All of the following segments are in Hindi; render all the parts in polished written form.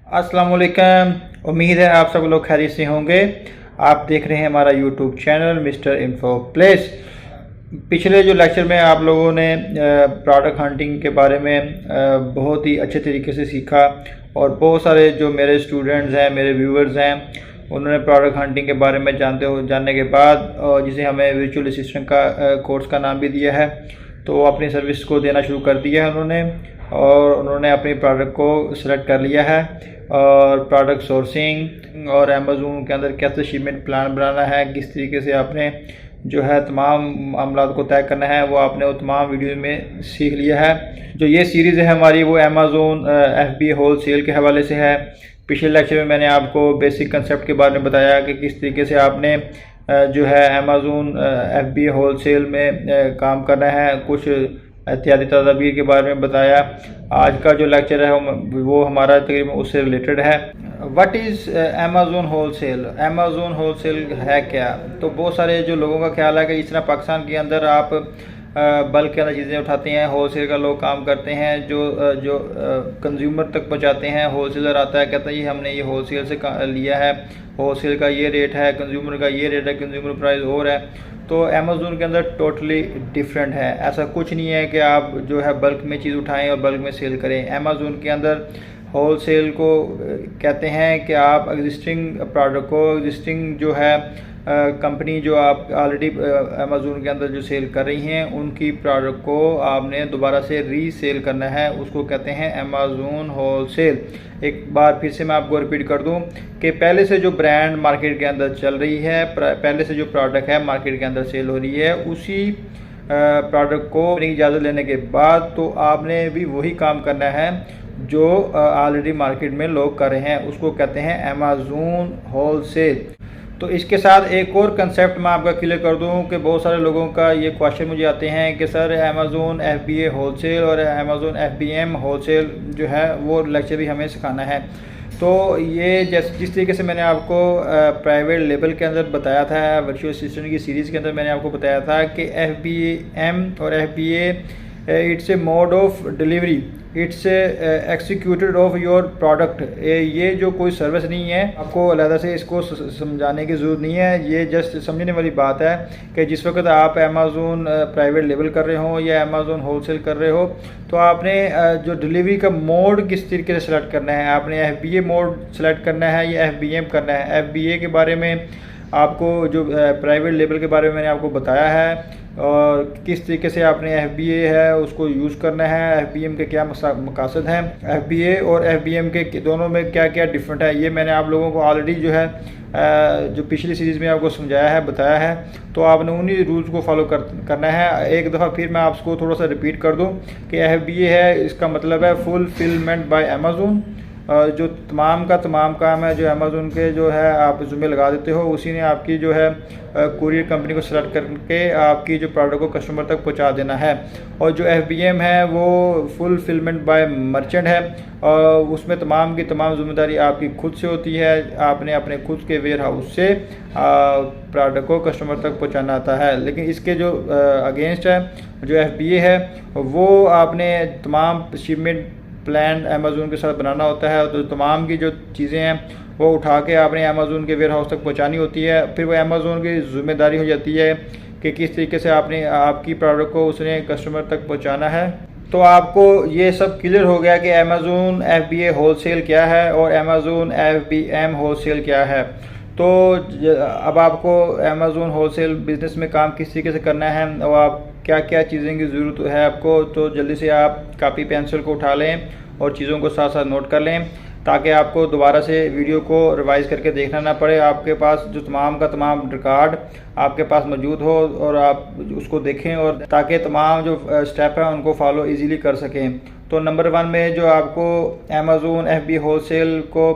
अस्सलाम वालेकुम। उम्मीद है आप सब लोग खैरियत से होंगे। आप देख रहे हैं हमारा YouTube channel mister info place. पिछले जो लेक्चर में आप लोगों ने प्रोडक्ट हंटिंग के बारे में बहुत ही अच्छे तरीके से सीखा और बहुत सारे जो मेरे स्टूडेंट्स हैं, मेरे व्यूअर्स हैं, उन्होंने प्रोडक्ट हंटिंग के बारे में जानने के बाद जिसे हमें वर्चुअल असिस्टेंट का कोर्स का नाम भी दिया है, तो अपनी सर्विस को देना शुरू कर दिया है उन्होंने। और उन्होंने अपनी प्रोडक्ट को सिलेक्ट कर लिया है और प्रोडक्ट सोर्सिंग और अमेज़ोन के अंदर कैसे शिपमेंट प्लान बनाना है, किस तरीके से आपने जो है तमाम मामलों को तय करना है, वो आपने वो तमाम वीडियो में सीख लिया है। जो ये सीरीज़ है हमारी, वो अमेज़ोन FBA होल सेल के हवाले से है। पिछले लेक्चर में मैंने आपको बेसिक कंसेप्ट के बारे में बताया कि किस तरीके से आपने जो है अमेज़ोन FBA होल सेल में काम करना है। कुछ एहतियाती तदाबीर के बारे में बताया। आज का जो लेक्चर है वो हमारा तकरीबन उससे रिलेटेड है। What is Amazon wholesale? Amazon wholesale है क्या? तो बहुत सारे जो लोगों का ख्याल है कि इस तरह पाकिस्तान के अंदर आप बल्क के अंदर चीज़ें उठाते हैं, होल सेल का लोग काम करते हैं, जो कंज्यूमर तक पहुंचाते हैं। होल सेलर आता है, कहता है ये हमने ये होल सेल से लिया है, होल सेल का ये रेट है, कंज्यूमर का ये रेट है, कंज्यूमर प्राइस और है। तो अमेज़ोन के अंदर टोटली डिफरेंट है। ऐसा कुछ नहीं है कि आप जो है बल्क में चीज़ उठाएं और बल्क में सेल करें। अमेज़ोन के अंदर होल सेल को कहते हैं कि आप एग्जिस्टिंग प्रोडक्ट को, एग्जिस्टिंग जो है कंपनी जो आप ऑलरेडी अमेज़ोन के अंदर जो सेल कर रही हैं, उनकी प्रोडक्ट को आपने दोबारा से रीसेल करना है, उसको कहते हैं अमेज़ोन होल सेल। एक बार फिर से मैं आपको रिपीट कर दूं कि पहले से जो ब्रांड मार्केट के अंदर चल रही है, पहले से जो प्रोडक्ट है मार्केट के अंदर सेल हो रही है, उसी प्रोडक्ट को अपनी इजाज़त लेने के बाद तो आपने भी वही काम करना है जो ऑलरेडी मार्केट में लोग कर रहे हैं, उसको कहते हैं अमेज़ोन होल सेल। तो इसके साथ एक और कंसेप्ट मैं आपका क्लियर कर दूं कि बहुत सारे लोगों का ये क्वेश्चन मुझे आते हैं कि sir Amazon FBA wholesale और अमेज़ोन FBM होल सेल जो है वो लेक्चर भी हमें सिखाना है। तो ये जिस तरीके से मैंने आपको प्राइवेट लेवल के अंदर बताया था, वर्चुअल असिस्टेंट की सीरीज़ के अंदर मैंने आपको बताया था कि FBM और FBA it's a mode of delivery, it's executed of your product. ये जो कोई सर्विस नहीं है, आपको अलहदा से इसको समझाने की ज़रूरत नहीं है। ये जस्ट समझने वाली बात है कि जिस वक्त आप अमेज़ोन प्राइवेट लेवल कर रहे हो या अमेज़ोन होलसेल कर रहे हो, तो आपने जो डिलीवरी का मोड किस तरीके से सेलेक्ट करना है, आपने FBA मोड सेलेक्ट करना है या FBM करना है। FBA के बारे में आपको जो प्राइवेट लेवल के बारे में मैंने आपको बताया है और किस तरीके से आपने FBA है उसको यूज़ करना है, FBM के क्या मकासद हैं, FBA और FBM के दोनों में क्या क्या डिफरेंट है, ये मैंने आप लोगों को ऑलरेडी जो है जो पिछली सीरीज़ में आपको समझाया है, बताया है। तो आपने उन्हीं रूल्स को फॉलो करना है। एक दफ़ा फिर मैं आपको थोड़ा सा रिपीट कर दूं कि FBA है, इसका मतलब है फुलफिलमेंट बाय अमेज़ोन। जो तमाम का तमाम काम है जो अमेज़ोन के जो है आप ज़िम्मे लगा देते हो, उसी ने आपकी जो है कुरियर कंपनी को सेलेक्ट करके आपकी जो प्रोडक्ट को कस्टमर तक पहुंचा देना है। और जो FBM है वो फुलफिलमेंट बाय मर्चेंट है और उसमें तमाम की तमाम जिम्मेदारी आपकी खुद से होती है। आपने अपने खुद के वेयर हाउस से प्रोडक्ट को कस्टमर तक पहुँचाना आता है। लेकिन इसके जो अगेंस्ट है जो FBA है, वो आपने तमाम शिपमेंट प्लान अमेज़ोन के साथ बनाना होता है। तो तमाम की जो चीज़ें हैं वो उठा के आपने अमेज़ोन के वेयर हाउस तक पहुंचानी होती है। फिर वो अमेज़ोन की ज़िम्मेदारी हो जाती है कि किस तरीके से आपने आपकी प्रोडक्ट को उसने कस्टमर तक पहुंचाना है। तो आपको ये सब क्लियर हो गया कि अमेज़ोन FBA होल सेल क्या है और अमेज़ोन FBM होल सेल क्या है। तो अब आपको अमेज़ोन होल सेल बिज़नेस में काम किस तरीके से करना है और आप क्या क्या चीज़ें की ज़रूरत है आपको, तो जल्दी से आप कापी पेंसिल को उठा लें और चीज़ों को साथ साथ नोट कर लें ताकि आपको दोबारा से वीडियो को रिवाइज़ करके देखना ना पड़े। आपके पास जो तमाम का तमाम रिकॉर्ड आपके पास मौजूद हो और आप उसको देखें और ताकि तमाम जो स्टेप हैं उनको फॉलो इजीली कर सकें। तो नंबर 1 में जो आपको अमेज़ोन FBA होल सेल को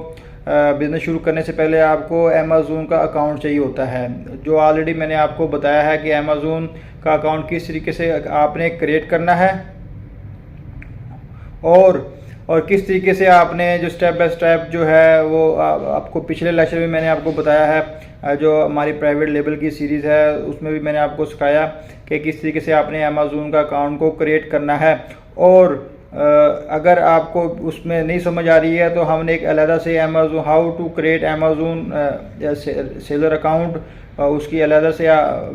बिज़नेस शुरू करने से पहले आपको अमेज़ोन का अकाउंट चाहिए होता है, जो ऑलरेडी मैंने आपको बताया है कि अमेज़ोन का अकाउंट किस तरीके से आपने क्रिएट करना है और किस तरीके से आपने जो स्टेप बाय स्टेप जो है वो आपको पिछले लेक्चर में मैंने आपको बताया है। जो हमारी प्राइवेट लेवल की सीरीज़ है उसमें भी मैंने आपको सिखाया कि किस तरीके से आपने अमेज़ोन का अकाउंट को क्रिएट करना है और अगर आपको उसमें नहीं समझ आ रही है तो हमने एक अलहदा से Amazon how to create Amazon seller account उसकी अलहदा से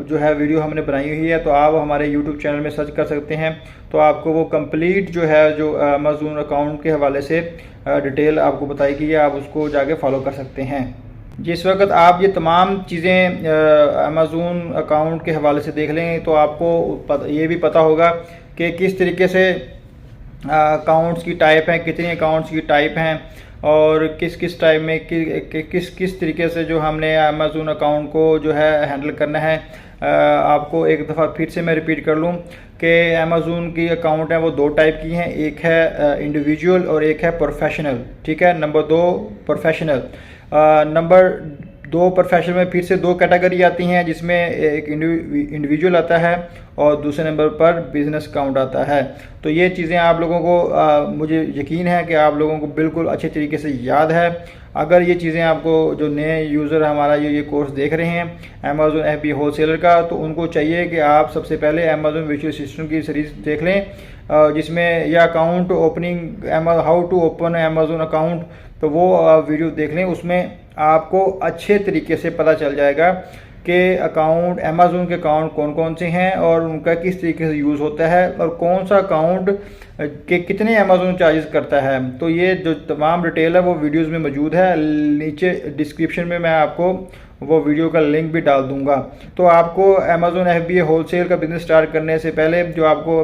जो है वीडियो हमने बनाई हुई है, तो आप हमारे यूट्यूब चैनल में सर्च कर सकते हैं। तो आपको वो कंप्लीट जो है जो अमेज़न अकाउंट के हवाले से डिटेल आपको बताई गई है, आप उसको जाके फॉलो कर सकते हैं। जिस वक्त आप ये तमाम चीज़ें अमेज़न अकाउंट के हवाले से देख लेंगे तो आपको ये भी पता होगा कि किस तरीके से अकाउंट्स की टाइप हैं, कितनी अकाउंट्स की टाइप हैं और किस किस टाइप में किस किस तरीके से जो हमने अमेज़न अकाउंट को जो है हैंडल करना है। आपको एक दफ़ा फिर से मैं रिपीट कर लूँ कि अमेज़न की अकाउंट है वो दो टाइप की हैं, एक है इंडिविजुअल और एक है प्रोफेशनल। ठीक है, नंबर 2 प्रोफेशनल। नंबर 2 प्रोफेशनल में फिर से 2 कैटेगरी आती हैं, जिसमें एक इंडिविजुअल आता है और दूसरे नंबर पर बिज़नेस अकाउंट आता है। तो ये चीज़ें आप लोगों को मुझे यकीन है कि आप लोगों को बिल्कुल अच्छे तरीके से याद है। अगर ये चीज़ें आपको जो नए यूज़र हमारा ये कोर्स देख रहे हैं अमेज़न FBA होलसेलर का, तो उनको चाहिए कि आप सबसे पहले अमेज़न विजुअल सिस्टम की सीरीज़ देख लें, जिसमें यह account opening how to open Amazon account, तो वो वीडियो देख लें। उसमें आपको अच्छे तरीके से पता चल जाएगा कि अकाउंट अमेज़न के अकाउंट कौन कौन से हैं और उनका किस तरीके से यूज़ होता है और कौन सा अकाउंट के कितने अमेज़न चार्जेस करता है। तो ये जो तमाम डिटेल है वो वीडियोस में मौजूद है, नीचे डिस्क्रिप्शन में मैं आपको वो वीडियो का लिंक भी डाल दूंगा। तो आपको अमेज़न FBA होलसेल का बिज़नेस स्टार्ट करने से पहले जो आपको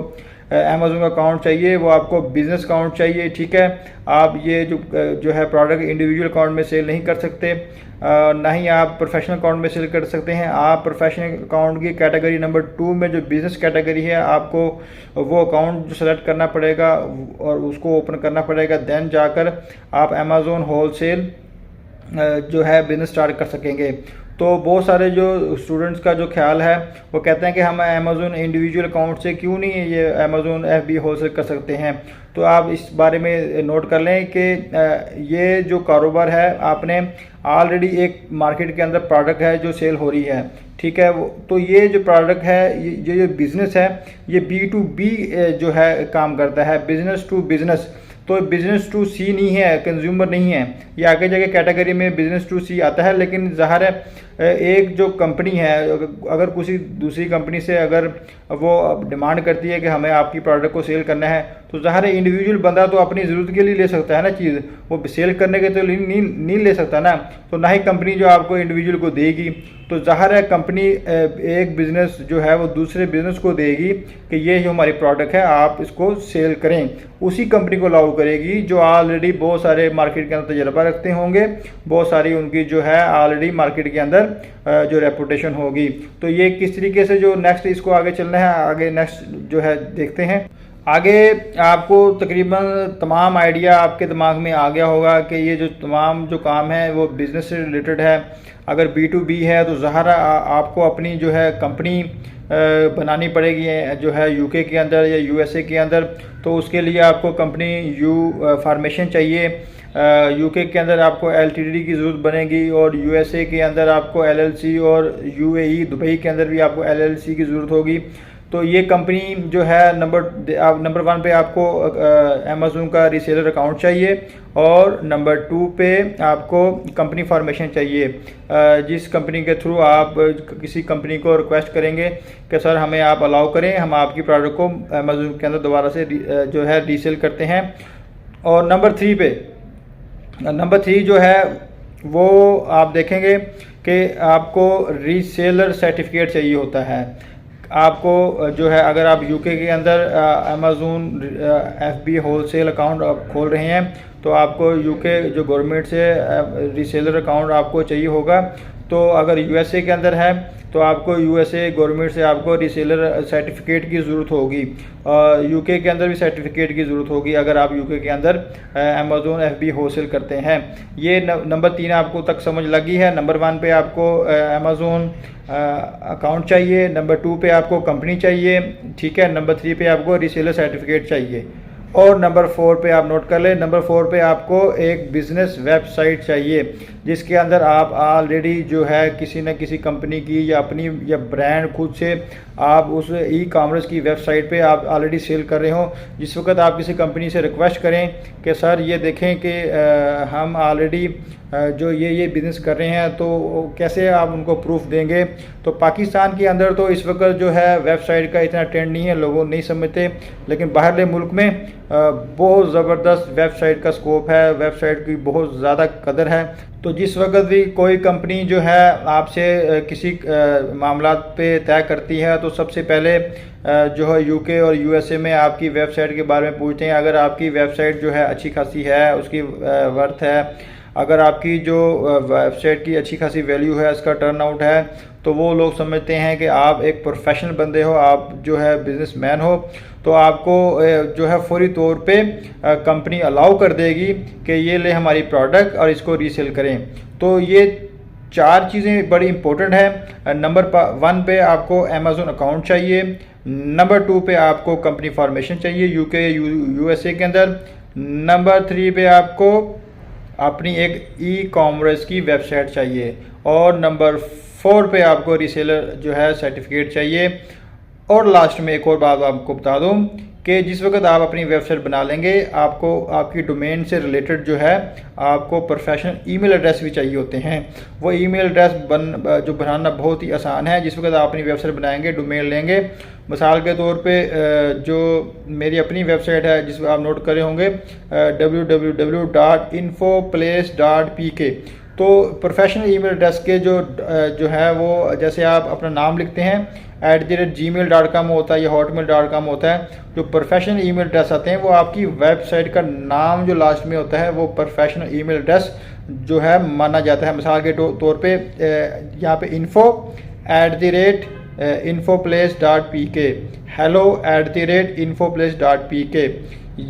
अमेज़न का अकाउंट चाहिए वो आपको बिज़नेस अकाउंट चाहिए। ठीक है, आप ये जो है प्रोडक्ट इंडिविजुअल अकाउंट में सेल नहीं कर सकते, ना ही आप प्रोफेशनल अकाउंट में सेल कर सकते हैं। आप प्रोफेशनल अकाउंट की कैटेगरी नंबर 2 में जो बिज़नेस कैटेगरी है, आपको वो अकाउंट सेलेक्ट करना पड़ेगा और उसको ओपन करना पड़ेगा, देन जाकर आप अमेज़न होलसेल जो है बिज़नेस स्टार्ट कर सकेंगे। तो बहुत सारे जो स्टूडेंट्स का जो ख्याल है वो कहते हैं कि हम अमेज़न इंडिविजुअल अकाउंट से क्यों नहीं ये अमेज़न FBA होलसेल कर सकते हैं। तो आप इस बारे में नोट कर लें कि ये जो कारोबार है, आपने ऑलरेडी एक मार्केट के अंदर प्रोडक्ट है जो सेल हो रही है। ठीक है, तो ये जो प्रोडक्ट है, ये जो बिज़नेस है, ये B2B जो है काम करता है, बिज़नेस टू बिज़नेस। तो बिज़नेस टू सी नहीं है, कंज्यूमर नहीं है। ये आगे जाके कैटेगरी में बिज़नेस टू सी आता है, लेकिन ज़ाहिर है एक जो कंपनी है अगर किसी दूसरी कंपनी से अगर वो डिमांड करती है कि हमें आपकी प्रोडक्ट को सेल करना है, तो ज़ाहिर है इंडिविजुअल बंदा तो अपनी ज़रूरत के लिए ले सकता है ना चीज़, वो सेल करने के तो नहीं ले सकता ना। तो ना ही कंपनी जो आपको इंडिविजुअल को देगी, तो ज़ाहिर है कंपनी एक बिज़नेस जो है वो दूसरे बिज़नेस को देगी कि ये जो हमारी प्रोडक्ट है आप इसको सेल करें। उसी कंपनी को अलाउ करेगी जो ऑलरेडी बहुत सारे मार्केट के अंदर तजर्बा रखते होंगे, बहुत सारी उनकी जो है ऑलरेडी मार्केट के अंदर जो रेपुटेशन होगी। तो ये किस तरीके से जो नेक्स्ट इसको आगे चलना है, आगे नेक्स्ट जो है देखते हैं। आगे आपको तकरीबन तमाम आइडिया आपके दिमाग में आ गया होगा कि ये जो तमाम जो काम है वो बिज़नेस से रिलेटेड है। अगर B2B है तो ज़ाहिर आपको अपनी जो है कंपनी बनानी पड़ेगी जो है UK के अंदर या USA के अंदर। तो उसके लिए आपको कंपनी फार्मेशन चाहिए। UK के अंदर आपको LTD की ज़रूरत बनेगी और USA के अंदर आपको LLC और UAE दुबई के अंदर भी आपको LLC की ज़रूरत होगी। तो ये कंपनी जो है नंबर 1 पे आपको अमेज़न का रीसेलर अकाउंट चाहिए और नंबर 2 पे आपको कंपनी फॉर्मेशन चाहिए, जिस कंपनी के थ्रू आप किसी कंपनी को रिक्वेस्ट करेंगे कि सर हमें आप अलाउ करें, हम आपकी प्रोडक्ट को अमेज़न के अंदर दोबारा से जो है रीसेल करते हैं। और नंबर 3 जो है वो आप देखेंगे कि आपको रीसेलर सर्टिफिकेट चाहिए होता है। आपको जो है अगर आप UK के अंदर अमेज़न FBA होलसेल अकाउंट आप खोल रहे हैं तो आपको UK जो गवर्नमेंट से रीसेलर अकाउंट आपको चाहिए होगा। तो अगर USA के अंदर है तो आपको USA गवर्नमेंट से आपको रीसेलर सर्टिफिकेट की ज़रूरत होगी और UK के अंदर भी सर्टिफिकेट की ज़रूरत होगी अगर आप UK के अंदर अमेज़न FBA होलसेल करते हैं। ये नंबर 3 आपको तक समझ लगी है। नंबर 1 पे आपको अमेज़न अकाउंट चाहिए, नंबर 2 पे आपको कंपनी चाहिए, ठीक है, नंबर 3 पे आपको रीसेलर सर्टिफिकेट चाहिए। और नंबर 4 पे आप नोट कर लें, नंबर 4 पे आपको एक बिज़नेस वेबसाइट चाहिए जिसके अंदर आप ऑलरेडी जो है किसी न किसी कंपनी की या अपनी या ब्रांड खुद से आप उस ई कॉमर्स की वेबसाइट पे आप ऑलरेडी सेल कर रहे हो। जिस वक्त आप किसी कंपनी से रिक्वेस्ट करें कि सर ये देखें कि हम ऑलरेडी जो ये बिज़नेस कर रहे हैं, तो कैसे आप उनको प्रूफ देंगे। तो पाकिस्तान के अंदर तो इस वक्त जो है वेबसाइट का इतना ट्रेंड नहीं है, लोगों नहीं समझते, लेकिन बाहरले मुल्क में बहुत ज़बरदस्त वेबसाइट का स्कोप है, वेबसाइट की बहुत ज़्यादा कदर है। तो जिस वक्त भी कोई कंपनी जो है आपसे किसी मामला पे तय करती है तो सबसे पहले जो है यूके और यूएसए में आपकी वेबसाइट के बारे में पूछते हैं। अगर आपकी वेबसाइट जो है अच्छी खासी है, उसकी वर्थ है, अगर आपकी जो वेबसाइट की अच्छी खासी वैल्यू है, इसका टर्नआउट है, तो वो लोग समझते हैं कि आप एक प्रोफेशनल बंदे हो, आप जो है बिजनेसमैन हो, तो आपको जो है फौरी तौर पे कंपनी अलाउ कर देगी कि ये ले हमारी प्रोडक्ट और इसको रीसेल करें। तो ये 4 चीज़ें बड़ी इंपॉर्टेंट है। नंबर 1 पे आपको अमेज़न अकाउंट चाहिए, नंबर 2 पे आपको कंपनी फॉर्मेशन चाहिए यूके यूएसए के अंदर, नंबर 3 पे आपको अपनी एक ई कॉमर्स की वेबसाइट चाहिए, और नंबर 4 पे आपको रीसेलर जो है सर्टिफिकेट चाहिए। और लास्ट में एक और बात आपको बता दूं कि जिस वक्त आप अपनी वेबसाइट बना लेंगे, आपको आपकी डोमेन से रिलेटेड जो है आपको प्रोफेशनल ईमेल एड्रेस भी चाहिए होते हैं। वो ईमेल एड्रेस जो बनाना बहुत ही आसान है। जिस वक्त आप अपनी वेबसाइट बनाएंगे, डोमेन लेंगे, मिसाल के तौर पे जो मेरी अपनी वेबसाइट है जिस आप नोट करे होंगे www.infoplace.pk, तो प्रोफेशनल ईमेल एड्रेस के जो है वो जैसे आप अपना नाम लिखते हैं @gmail.com होता है या hotmail.com होता है। जो प्रोफेशनल ईमेल एड्रेस आते हैं वो आपकी वेबसाइट का नाम जो लास्ट में होता है वो प्रोफेशनल ईमेल एड्रेस जो है माना जाता है। मिसाल के तौर पे यहाँ पे info@infoplace.pk, hello@infoplace.pk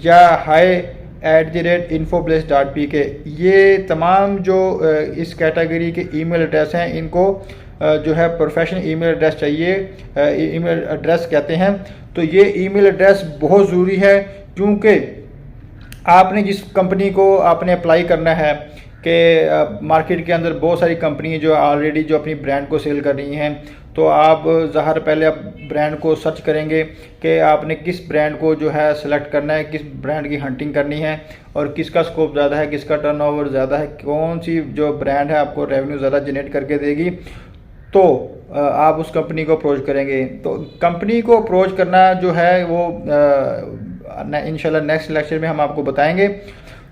या hi@infoplace.pk, ये तमाम जो इस कैटेगरी के ईमेल एड्रेस हैं इनको जो है प्रोफेशनल ईमेल एड्रेस चाहिए, ईमेल एड्रेस कहते हैं। तो ये ईमेल एड्रेस बहुत ज़रूरी है, क्योंकि आपने जिस कंपनी को आपने अप्लाई करना है कि मार्केट के अंदर बहुत सारी कंपनी जो ऑलरेडी जो अपनी ब्रांड को सेल कर रही हैं, तो आप ज़ाहिर पहले आप ब्रांड को सर्च करेंगे कि आपने किस ब्रांड को जो है सेलेक्ट करना है, किस ब्रांड की हंटिंग करनी है और किसका स्कोप ज़्यादा है, किसका टर्नओवर ज़्यादा है, कौन सी जो ब्रांड है आपको रेवेन्यू ज़्यादा जनरेट करके देगी, तो आप उस कंपनी को अप्रोच करेंगे। तो कंपनी को अप्रोच करना जो है वो इंशाल्लाह नेक्स्ट लेक्चर में हम आपको बताएंगे।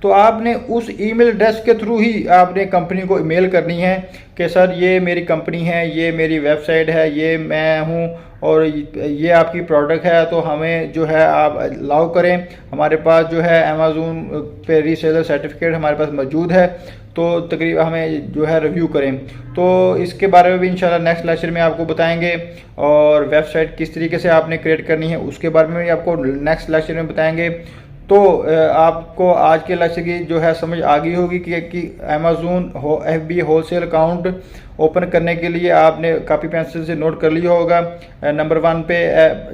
तो आपने उस ईमेल एड्रेस के थ्रू ही आपने कंपनी को ईमेल करनी है कि सर ये मेरी कंपनी है, ये मेरी वेबसाइट है, ये मैं हूँ और ये आपकी प्रोडक्ट है, तो हमें जो है आप अलाउ करें। हमारे पास जो है अमेज़न पे रीसेलर सर्टिफिकेट हमारे पास मौजूद है, तो तकरीबन हमें जो है रिव्यू करें। तो इसके बारे में भी इंशाल्लाह नेक्स्ट लेक्चर में आपको बताएंगे, और वेबसाइट किस तरीके से आपने क्रिएट करनी है उसके बारे में भी आपको नेक्स्ट लेक्चर में बताएंगे। तो आपको आज के लेक्चर की जो है समझ आ गई होगी कि Amazon FBA wholesale account open करने के लिए आपने कॉपी पेंसिल से नोट कर लिया होगा। नंबर 1 पे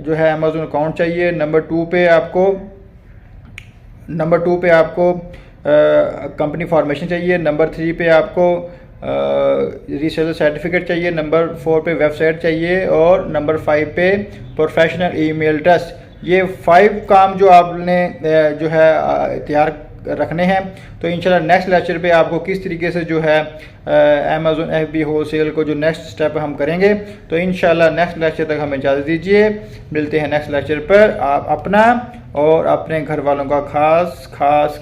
जो है अमेज़न अकाउंट चाहिए, नंबर 2 पे आपको कंपनी फॉर्मेशन चाहिए, नंबर 3 पे आपको रीसेलर सर्टिफिकेट चाहिए, नंबर 4 पे वेबसाइट चाहिए, और नंबर 5 पे प्रोफेशनल ईमेल एड्रेस। ये 5 काम जो आपने जो है तैयार रखने हैं। तो इंशाल्लाह नेक्स्ट लेक्चर पे आपको किस तरीके से जो है अमेज़न FBA होलसेल को जो नेक्स्ट स्टेप हम करेंगे, तो इंशाल्लाह नेक्स्ट लेक्चर तक हमें इजाज़त दीजिए। मिलते हैं नेक्स्ट लेक्चर पर। आप अपना और अपने घर वालों का खास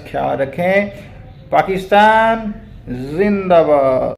ख्याल रखें। पाकिस्तान जिंदाबाद।